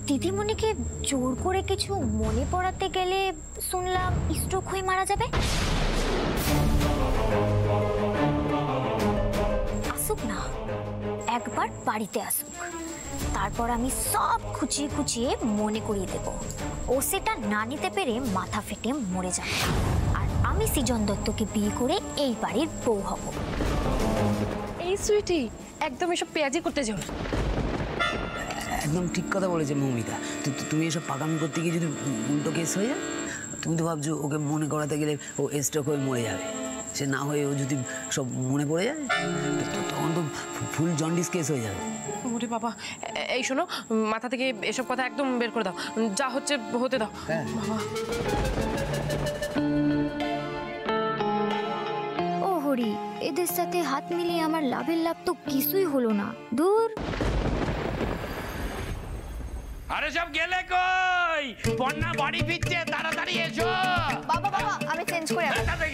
দিদিমণিকে জোর করে কিছু মনে পড়াতে গেলে শুনলাম স্ট্রোক হয়ে মারা যাবে। আসুক না, একবার বাড়িতে আসুক, তারপর আমি সব খুঁচিয়ে খুঁচিয়ে মনে করিয়ে দেব। ও সেটা না নিতে পেরে মাথা ফেটে মরে যাবে, আর আমি সৃজন দত্তকে বিয়ে করে এই বাড়ির বউ হব। এই সুইটি, একদম এসব পেঁয়াজি করতে যাও। একদম ঠিক কথা বলেছে মৌমিতা। তুমি এসব পাকামি করতে গিয়ে যদি উল্টো কেস হয়ে যায়, তুমি তো ভাবছো ওকে মনে করাতে গেলে ও স্ট্রোক হয়ে মরে যাবে। সে না হয়ে ও যদি সব মনে পড়ে যায় তখন তো ফুল জন্ডিস কেস হয়ে যাবে। ওরে বাবা, এই শোনো, মাথা থেকে এসব কথা একদম বের করে দাও, যা হচ্ছে হতে দাও। বাবা, ও হরি, এদের সাথে হাত মিলিয়ে আমার লাভের লাভ তো কিছুই হলো না। দূর। আরে সব গেলে কই? বন্যা বাড়ি ফিরছে, তাড়াতাড়ি এসো। বাবা বাবা, আমি চেঞ্জ করে আসি। তাড়াতাড়ি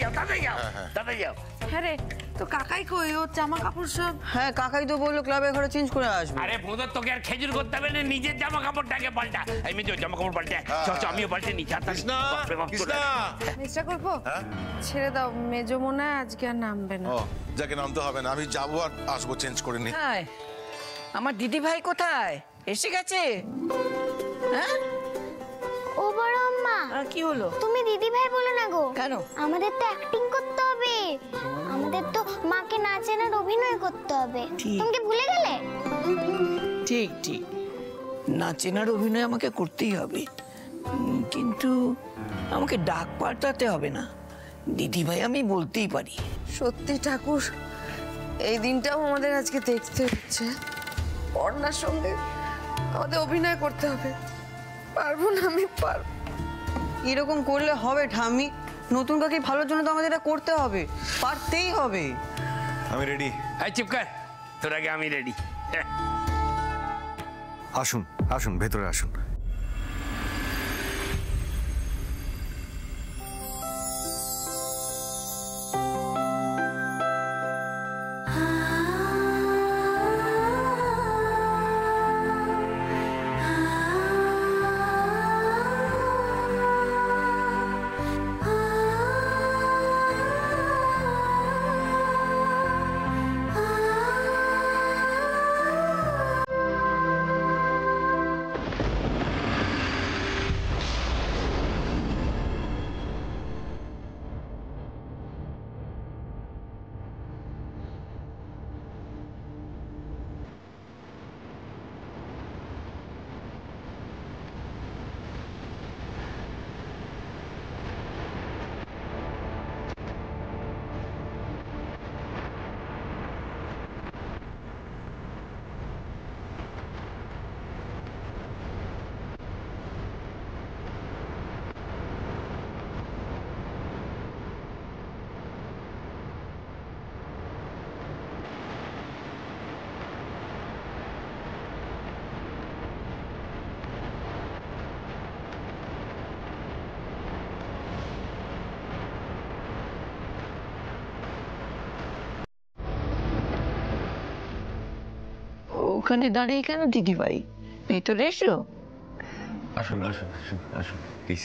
যাও। হ্যাঁ রে, তো কাকাই কই? ও জামা কাপড় সব। হ্যাঁ, কাকাই তো বললো ক্লাবে ঘরে চেঞ্জ করে আসবে। আরে ভোঁদর, তোকে আর খেজুর করতে হবে না, নিজের জামা কাপড়টাকে পাল্টা। এই মেয়ে জামা কাপড় পাল্টে, চল আমিও পাল্টে নি। চেষ্টা করবো, ছেড়ে দাও। মেজো মনে হয় আজকে আর নামবে না। যাকে নামতে হবে না, আমি যাবো আর আসবো চেঞ্জ করে নি। আমার দিদি ভাই কোথায়? এসে গেছে? হ্যাঁ, ও বড় আম্মা, কি হলো? তুমি দিদি ভাই বলো না গো। কেন? আমাদের তো অ্যাক্টিং করতে হবে, আমাদের তো মাকে নাচেনার অভিনয় করতে হবে। তুমি কি ভুলে গেলে? ঠিক ঠিক, নাচেনার অভিনয় আমাকে করতেই হবে, কিন্তু আমাকে ডাক পাল্টাতে হবে না। দিদি ভাই আমি বলতেই পারি। সত্যি ঠাকুর, এই দিনটাও আমাদের আজকে দেখতে হচ্ছে। অর্ণার সঙ্গে আমাদের অভিনয় করতে হবে। পারবো না, আমি পারবো। এরকম করলে হবে ঠাম্মি? নতুন কাকি ভালোর জন্য তো আমাদের এটা করতে হবে, পারতেই হবে। আমি রেডি। এই চুপ কর, তোর আগে আমি রেডি। আসুন আসুন, ভেতরে আসুন। ওখানে দাঁড়িয়ে কেন দিদি ভাই? ভেতরে এসো। আসুন আসুন আসুন আসুন প্লিজ।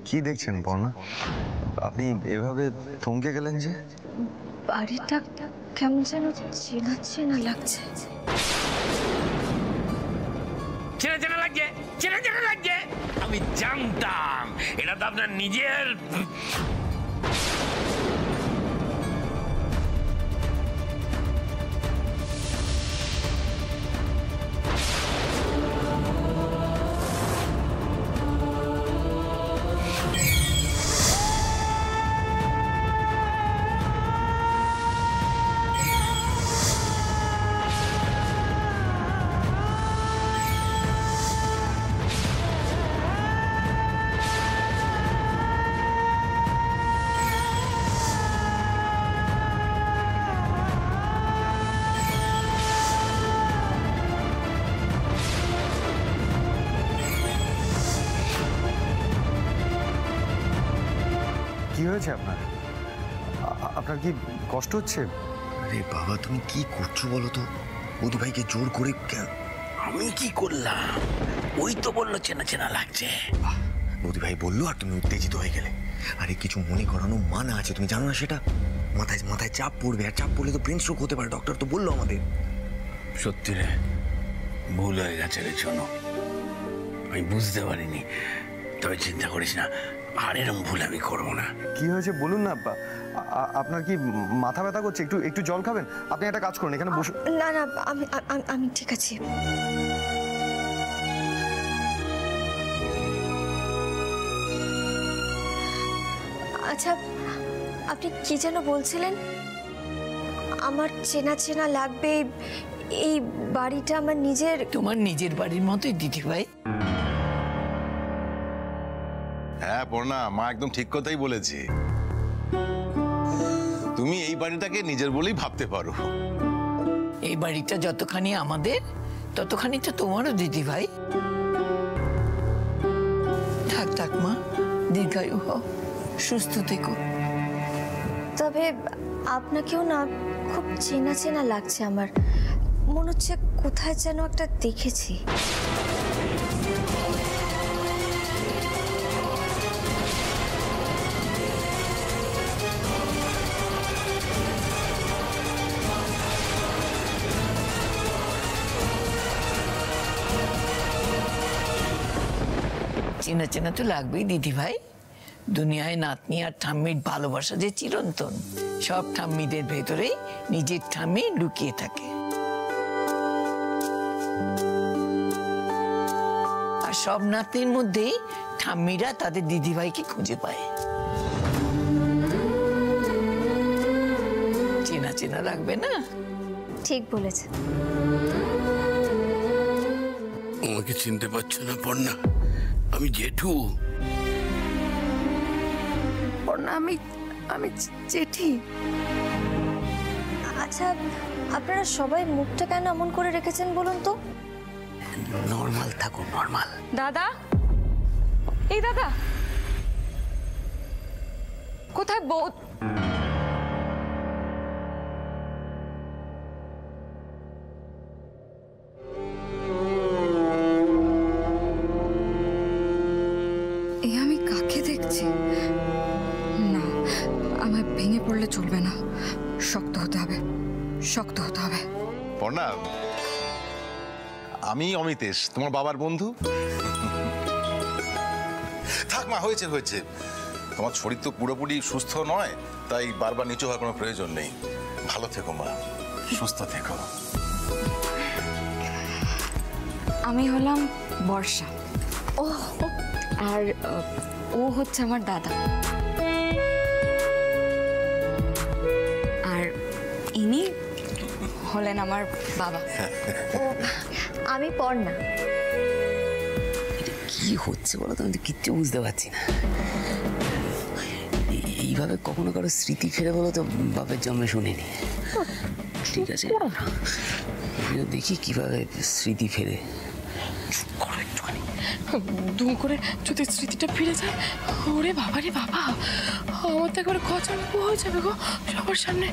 কি দেখছেন বর্ণা? আপনি এভাবে থমকে গেলেন যে? বাড়িটা কেমন যেন চেনা চেনা লাগছে। চেনা চেনা লাগছে, চেনা চেনা লাগছে। আমি জানতাম এটা তো আপনার নিজের। কি হয়েছে আপনার? আপনার কি কষ্ট হচ্ছে? আরে বাবা, তুমি কি করছো বলো তো? বৌদি ভাইকে জোর করে আমি কি করলাম? ওই তো বললো চেনা চেনা লাগছে। বৌদি ভাই বললো আর তুমি উত্তেজিত হয়ে গেলে। আরে কিছু মনে করানো মানা আছে, তুমি জানো না সেটা? মাথায় মাথায় চাপ পড়বে, আর চাপ পড়লে তো ব্রেন স্ট্রোক হতে পারে, ডক্টর তো বললো আমাদের। সত্যি রে, ভুল হয়ে গেছে রে শোনো, আমি বুঝতে পারিনি। তবে চিন্তা করিস না, আর এরকম ভুল আমি করবো না। কি হয়েছে বলুন না। আপনার কি মাথা ব্যথা করছে? একটু একটু জল খাবেন? আপনি একটা কাজ করুন, এখানে বসে। না না, আমি আমি ঠিক আছি। আচ্ছা, আপনি কি যেন বলছিলেন? আমার চেনা চেনা লাগবে, এই বাড়িটা আমার নিজের। তোমার নিজের বাড়ির মতোই দিদি ভাই। হ্যাঁ পর্ণা, মা একদম ঠিক কথাই বলেছে। তুমি এই বাড়িটাকে নিজের বলেই ভাবতে পারো। এই বাড়িটা যতখানি আমাদের, ততখানি তো তোমারও দিদি ভাই। থাক থাক মা, দীর্ঘায়ু হও, সুস্থ থেকো। তবে আপনাকেও না খুব চেনা চেনা লাগছে আমার। মনে হচ্ছে কোথায় যেন একটা দেখেছি। চেনা চেনা তো লাগবেই দিদি ভাই। দুনিয়ায় নাতনি আর ঠাম্মির ভালোবাসা যে চিরন্তন, সব ঠাম্মিদের ভেতরেই নিজের ঠাম্মি লুকিয়ে থাকে। আর সব নাতনির মধ্যেই ঠাম্মিরা তাদের দিদি ভাইকে খুঁজে পায়। চেনা চেনা লাগবে না? ঠিক বলেছে। আমাকে চিনতে পারছো না পর্ণা? আমি জেঠু। আমি আমি জেঠি। আচ্ছা, আপনারা সবাই মুখটা কেন এমন করে রেখেছেন বলুন তো? নর্মাল থাকো, নর্মাল। দাদা, এই দাদা কোথায়? বউ এ আমি কাকে দেখছি? না, আমার ভেঙে পড়লে চলবে না, শক্ত হতে হবে, শক্ত হতে হবে। পর্ণা, আমি অমিতেশ, তোমার বাবার বন্ধু। থাক মা, হয়েছে হয়েছে। তোমার শরীর তো পুরোপুরি সুস্থ নয়, তাই বারবার নিচু হওয়ার কোনো প্রয়োজন নেই। ভালো থেকো মা, সুস্থ থেকো। আমি হলাম বর্ষা, ও আর ও হচ্ছে আমার দাদা, আর ইনি হলেন আমার বাবা। ও, আমি পর্ণা। কি হচ্ছে বলো তো? আমি তো কিচ্ছু বুঝতে পারছি না। এইভাবে কখনো কারো স্মৃতি ফেরে বলো তো? বাপের জন্মে শুনিনি। ঠিক আছে, আমিও দেখি কিভাবে স্মৃতি ফেরে। দুম করে যদি স্মৃতিটা ফিরে যায়, ওরে বাবা রে বাবা, আমার তো একবারে গজব হয়ে যাবে গো সবার সামনে।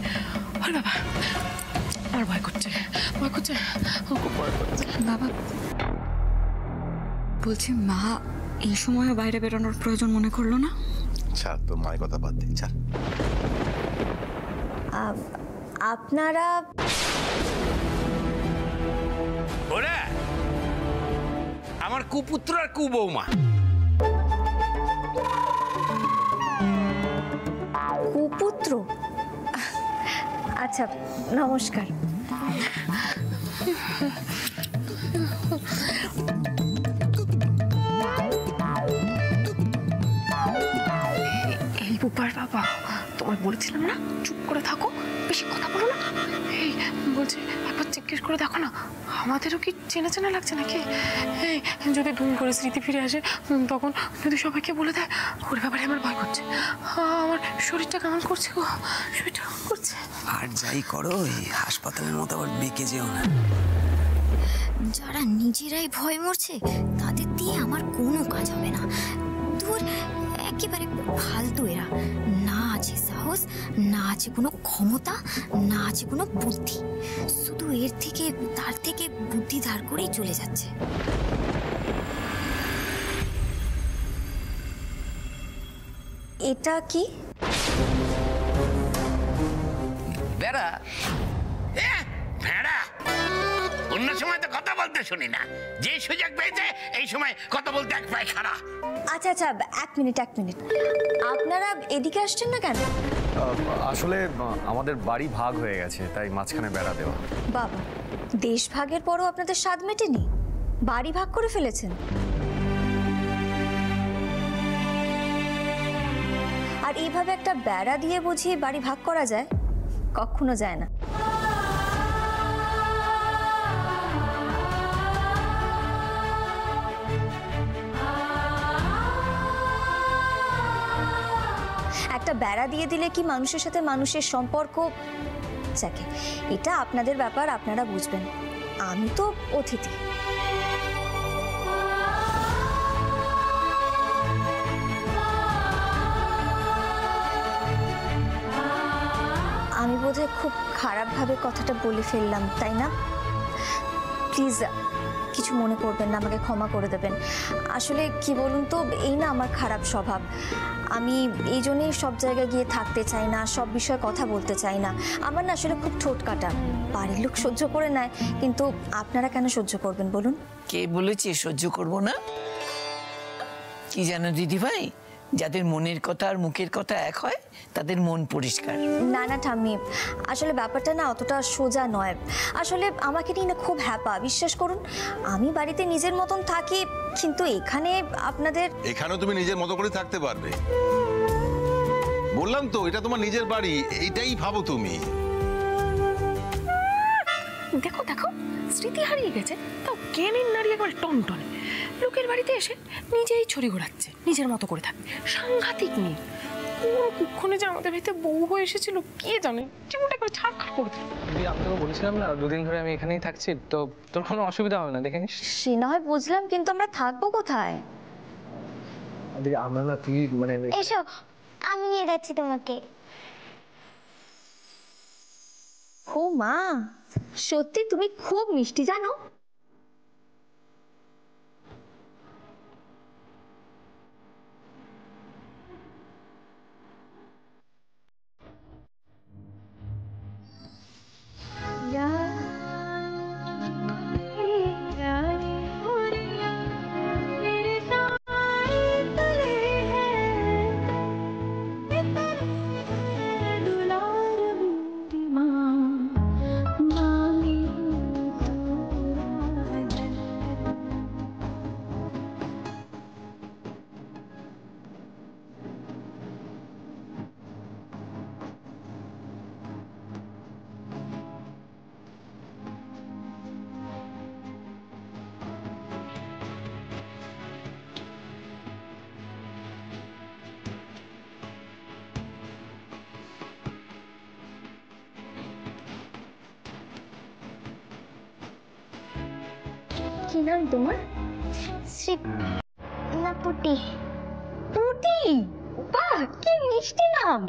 ওরে বাবা, আমার ভয় করছে, ভয় করছে, খুব ভয় করছে। বাবা, বলছি মা এই সময় বাইরে বেরোনোর প্রয়োজন মনে করলো না? ছাড় তো, মায়ের কথা বাদ দে, ছাড়। আপনারা ওরা আমার কুপুত্র আর কুবৌমা। কুপুত্র? আচ্ছা, নমস্কার। এই বুপার বাবা, তোমায় বলেছিলাম না চুপ করে থাকো, বেশি কথা বলো না। এই বলছি, একবার জিজ্ঞেস করে দেখো না, আমাদেরও কি চেনা চেনা লাগছে নাকি? এই যদি ধুম করে স্মৃতি ফিরে আসে, তখন যদি সবাইকে বলে দেয়, ওর ব্যাপারে আমার ভয় করছে, আমার শরীরটা কেমন করছে গো, শরীরটা কেমন করছে। আর যাই করো, এই হাসপাতালের মতো আবার বেঁকে যেও না। যারা নিজেরাই ভয় মরছে তাদের দিয়ে আমার কোনো কাজ হবে না। দূর, একেবারে ফালতু এরা। আছে সাহস, না আছে কোনো ক্ষমতা, না আছে কোনো বুদ্ধি। শুধু এর থেকে তার থেকে বুদ্ধি ধার করেই চলে যাচ্ছে। এটা কি? বেড়া? ভেড়া? অন্য সময় তো কথা বলতে শুনি না, যে সুযোগ পেয়েছে এই সময় কথা বলতে এক পায়ে খাড়া। আচ্ছা আচ্ছা, এক মিনিট। আপনারা এদিকে আসছেন না কেন? আসলে আমাদের বাড়ি ভাগ হয়ে গেছে, তাই মাঝখানে বেড়া দেওয়া। বাবা, দেশ ভাগের পরও আপনাদের স্বাদ মেটেনি? বাড়ি ভাগ করে ফেলেছেন? আর এইভাবে একটা বেড়া দিয়ে বুঝিয়ে বাড়ি ভাগ করা যায়? কখনো যায় না। একটা বেড়া দিয়ে দিলে কি মানুষের সাথে মানুষের সম্পর্ক? যাকে, এটা আপনাদের ব্যাপার, আপনারা বুঝবেন। আমি তো অতিথি। আমি বোধহয় খুব খারাপভাবে কথাটা বলে ফেললাম, তাই না? প্লিজ কিছু মনে করবেন না, আমাকে ক্ষমা করে দেবেন। আসলে কি বলুন তো, এই না আমার খারাপ স্বভাব। আমি এই জন্যই সব জায়গায় গিয়ে থাকতে চাই না, সব বিষয়ে কথা বলতে চাই না। আমার না আসলে খুব ঠোঁট কাটা। বাড়ির লোক সহ্য করে নেয়, কিন্তু আপনারা কেন সহ্য করবেন বলুন? কে বলেছে সহ্য করব না? কি জানো দিদি ভাই, যাদের মনের কথা আর মুখের কথা এক হয় তাদের মন পরিষ্কার। না না ঠাম্মি, আসলে ব্যাপারটা না অতটা সোজা নয়। আসলে আমাকে নিয়ে না খুব হ্যাপা, বিশ্বাস করুন। আমি বাড়িতে নিজের মতন থাকি, কিন্তু এখানে আপনাদের... এখানেও তুমি নিজের মতো করে থাকতে পারবে। বললাম তো, এটা তোমার নিজের বাড়ি, এইটাই ভাবো তুমি। দেখো দেখো, স্মৃতি হারিয়ে গেছে, তাও জ্ঞানের নারী একবার টনটনে। লোকের বাড়িতে এসে নিজেই ছড়ি ঘোরাচ্ছে, নিজের মতো করে থাকবে। সাংঘাতিক নেই। কোন কুক্ষণে যে আমাদের বাড়িতে বউ হয়ে এসেছিল কে জানে, জীবনটা একবার ছাড়খাড় করে দিল। আমি তোকে বলেছিলাম না, দুদিন ধরে আমি এখানেই থাকছি, তো তোর কোনো অসুবিধা হবে না, দেখে নিস। সে না হয় বুঝলাম, কিন্তু আমরা থাকবো কোথায়? আমরা না, তুই মানে এসো, আমি নিয়ে যাচ্ছি তোমাকে। ও মা, সত্যি তুমি খুব মিষ্টি জানো। কি নাম তোমার? শ্রী না পুটি। পুটি? বাহ, কি মিষ্টি নাম।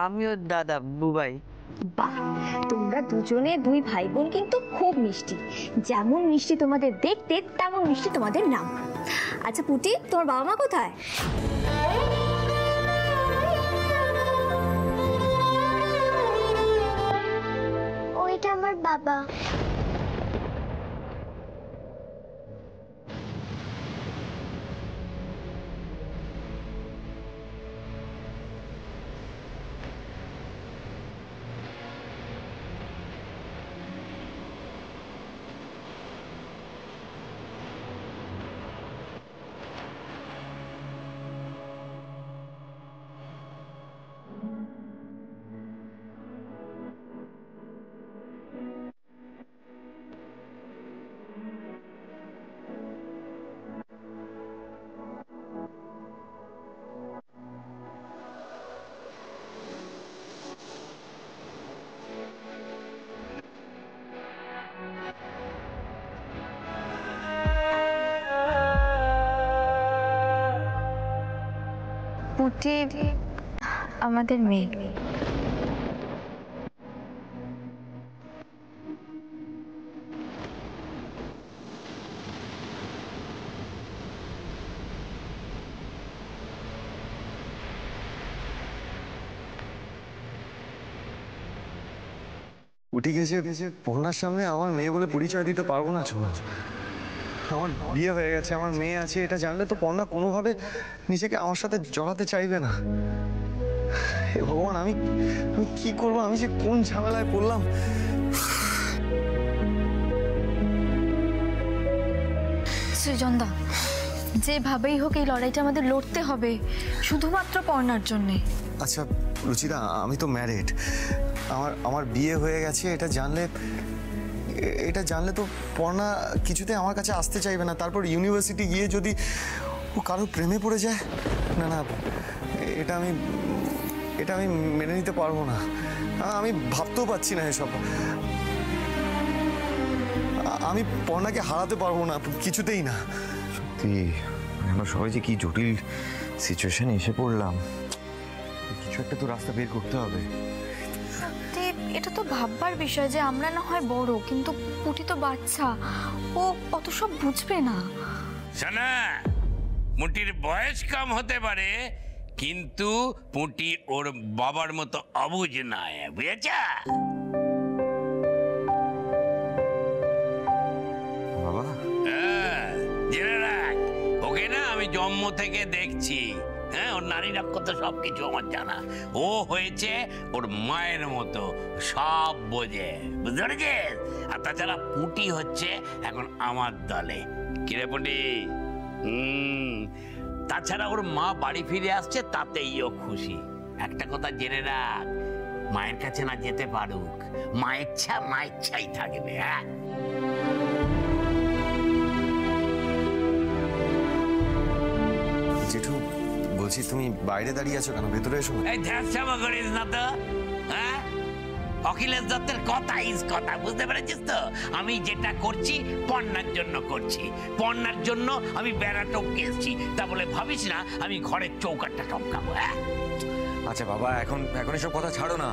আমিও দাদা, বুবাই। বাহ, তোমরা দুজনে দুই ভাই বোন কিন্তু খুব মিষ্টি। যেমন মিষ্টি তোমাদের দেখতে, তেমন মিষ্টি তোমাদের নাম। আচ্ছা পুটি, তোমার বাবা মা কোথায়? ওইটা আমার বাবা। পুঁটি আমাদের মেয়ে। উঠে গেছে পড়নার সামনে আমার মেয়ে বলে পরিচয় দিতে পারবো না। আমার বিয়ে হয়ে গেছে, আমার মেয়ে আছে, এটা জানলে তো পর্ণা কোনোভাবে নিজেকে আমার সাথে জড়াতে চাইবে না। হে ভগবান, আমি কি করবো? আমি যে কোন ঝামেলায় পড়লাম। সৃজনদা, যেভাবেই হোক এই লড়াইটা আমাদের লড়তে হবে, শুধুমাত্র পর্ণার জন্যে। আচ্ছা রুচিরা, আমি তো ম্যারিড, আমার বিয়ে হয়ে গেছে, এটা জানলে তো পর্ণা কিছুতে আমার কাছে আসতে চাইবে না। তারপর ইউনিভার্সিটি গিয়ে যদি ও কারো প্রেমে পড়ে যায়, না না, এটা আমি মেনে নিতে পারবো না। আমি ভাবতেও পারছি না এসব। আমি পর্ণাকে হারাতে পারবো না, কিছুতেই না। সত্যি আমরা সবাই যে কি জটিল সিচুয়েশনে এসে পড়লাম। কিছু একটা তো রাস্তা বের করতে হবে। এটা তো ভাববার বিষয় যে আমরা না হয় বড়, কিন্তু পুঁটি তো বাচ্চা, ও অত সব বুঝবে না। শোনা, পুঁটির বয়স কম হতে পারে, কিন্তু পুঁটি ওর বাবার মতো অবুঝ নয়, বুঝেছা? বাবা, জেনে রাখ, ওকে না আমি জন্ম থেকে দেখছি। হ্যাঁ, ওর নারী নক্ষত্র সবকিছু আমার জানা। ও হয়েছে ওর মায়ের মতো, সব বোঝে, বুঝতে পেরেছিস? আর তাছাড়া পুঁটি হচ্ছে এখন আমার দলে। কিরে পুঁটি? তাছাড়া ওর মা বাড়ি ফিরে আসছে, তাতেই ও খুশি। একটা কথা জেনে রাখ, মায়ের কাছে না যেতে পারুক, মা ইচ্ছাই থাকবে। হ্যাঁ, জেঠু বলছি, তুমি বাইরে দাঁড়িয়ে আছো কেন? ভেতরে এসো। এই ধ্যানসামা করিস না তো। হ্যাঁ, অখিলেশ দত্তের কথা ইজ কথা, বুঝতে পেরেছিস তো? আমি যেটা করছি পর্ণার জন্য করছি, পর্ণার জন্য আমি বেড়া টপকে এসেছি। তা বলে ভাবিস না আমি ঘরের চৌকাটটা টপকাবো। হ্যাঁ, আচ্ছা বাবা, এখন এসব কথা ছাড়ো না,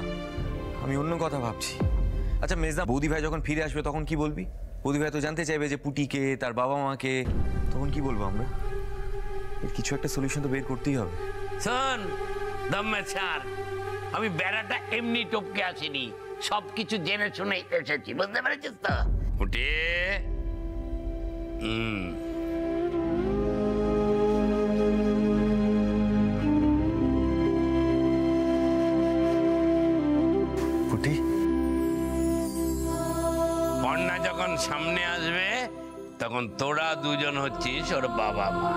আমি অন্য কথা ভাবছি। আচ্ছা মেজদা, বৌদি ভাই যখন ফিরে আসবে তখন কি বলবি? বৌদি ভাই তো জানতে চাইবে যে পুটিকে, তার বাবা মাকে, তখন কি বলবো আমরা? কিছু একটা সলিউশন তো বের করতেই হবে। শোন দমে ছাড়, আমি বেড়াটা এমনি টপকে আসিনি, সবকিছু জেনে শুনে এসেছি, বুঝতে পেরেছিস তো? পুটি, পুটি, পর্ণা যখন সামনে আসবে তখন তোরা দুজন হচ্ছিস ওর বাবা মা।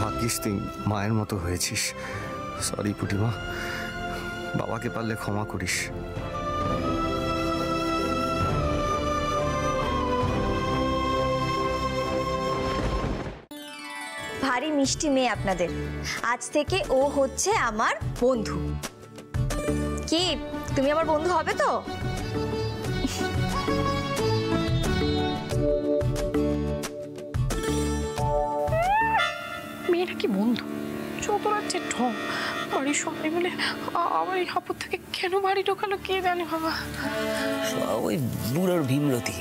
ভাগ্যিস তুই মায়ের মতো হয়েছিস। সরি পুটিমা, বাবাকে পারলে ক্ষমা করিস। ভারী মিষ্টি মেয়ে আপনাদের। আজ থেকে ও হচ্ছে আমার বন্ধু। কি তুমি আমার বন্ধু হবে তো? মেয়েটা কি বন্ধু? চতুরাচ্ছে ঢং। বাড়ির সবাই বলে আমার এই হাপুর থেকে কেন বাড়ি ঢোকালো কে জানে বাবা। সব ওই বুড়োর ভীমরতি।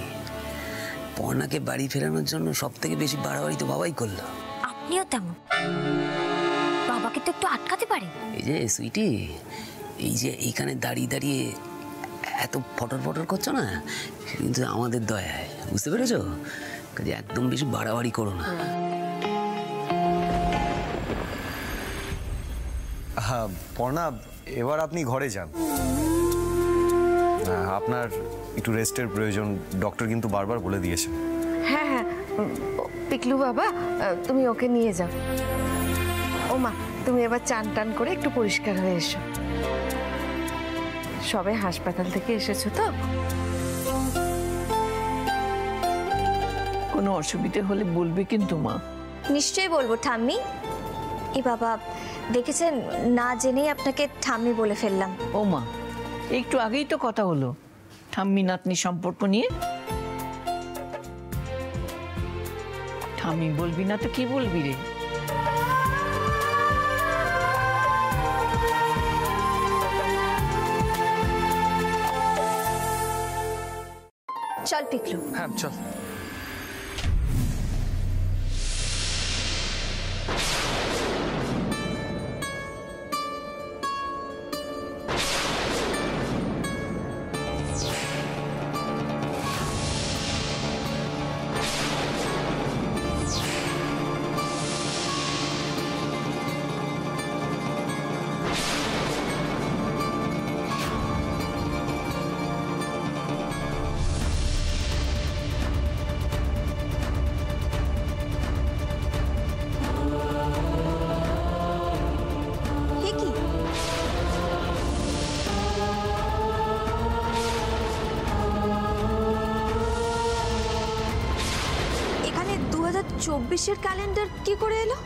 পর্ণাকে বাড়ি ফেরানোর জন্য সব থেকে বেশি বাড়াবাড়ি তো বাবাই করলো। আপনিও তেমন। বাবাকে তো একটু আটকাতে পারে। এই যে সুইটি, এই যে এইখানে দাঁড়িয়ে দাঁড়িয়ে এত ফটর ফটর করছো না, কিন্তু আমাদের দয়ায়, বুঝতে পেরেছো? কাজে একদম বেশি বাড়াবাড়ি করো না। হ্যাঁ পর্ণা, এবার আপনি ঘরে যান। আপনার একটু রেস্টের প্রয়োজন, ডক্টর কিন্তু বারবার বলে দিয়েছে। হ্যাঁ হ্যাঁ, পিকলু বাবা, তুমি ওকে নিয়ে যাও। ও মা, তুমি এবার চান টান করে একটু পরিষ্কার হয়ে এসো। সবে হাসপাতাল থেকে এসেছো তো? কোনো অসুবিধে হলে বলবে কিন্তু মা। নিশ্চয়ই বলবো ঠাম্মি। এ বাবা, দেখেছেন, না জেনেই আপনাকে ঠাম্মি বলে ফেললাম। ও মা, একটু আগেই তো কথা হলো, ঠাম্মি নাতনি সম্পর্ক নিয়ে। ঠাম্মি বলবি না তো কি বলবি রে? চল পিকলু। হ্যাঁ চল। এখানে 2024-এর ক্যালেন্ডার কি করে এলো?